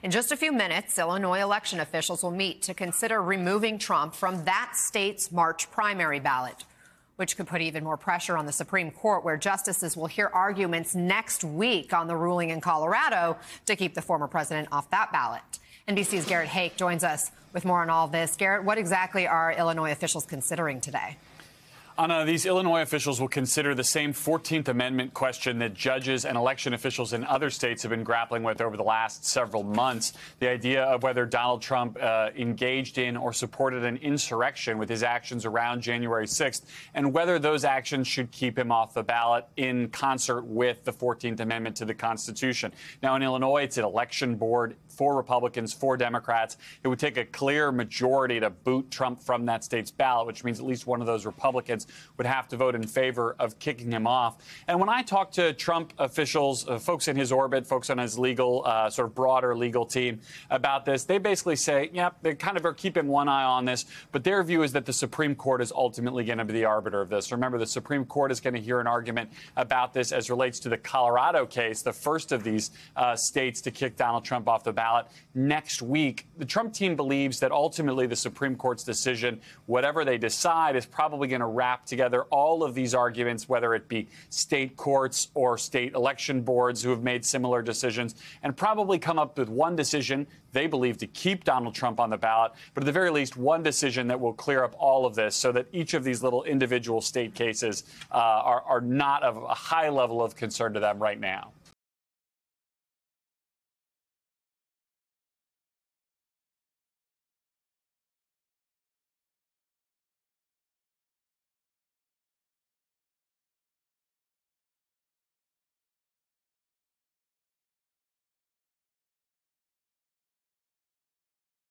In just a few minutes, Illinois election officials will meet to consider removing Trump from that state's March primary ballot, which could put even more pressure on the Supreme Court, where justices will hear arguments next week on the ruling in Colorado to keep the former president off that ballot. NBC's Garrett Haake joins us with more on all this. Garrett, what exactly are Illinois officials considering today? Anna, these Illinois officials will consider the same 14th Amendment question that judges and election officials in other states have been grappling with over the last several months. The idea of whether Donald Trump engaged in or supported an insurrection with his actions around January 6th, and whether those actions should keep him off the ballot in concert with the 14th Amendment to the Constitution. Now, in Illinois, it's an election board, 4 Republicans, 4 Democrats. It would take a clear majority to boot Trump from that state's ballot, which means at least one of those Republicans would have to vote in favor of kicking him off. And when I talk to Trump officials, folks in his orbit, folks on his legal, sort of broader legal team about this, they basically say, yeah, they kind of are keeping one eye on this, but their view is that the Supreme Court is ultimately going to be the arbiter of this. Remember, the Supreme Court is going to hear an argument about this as relates to the Colorado case, the first of these states to kick Donald Trump off the ballot next week. The Trump team believes that ultimately the Supreme Court's decision, whatever they decide, is probably going to wrap together all of these arguments, whether it be state courts or state election boards who have made similar decisions, and probably come up with one decision they believe to keep Donald Trump on the ballot, but at the very least one decision that will clear up all of this so that each of these little individual state cases are not of a high level of concern to them right now.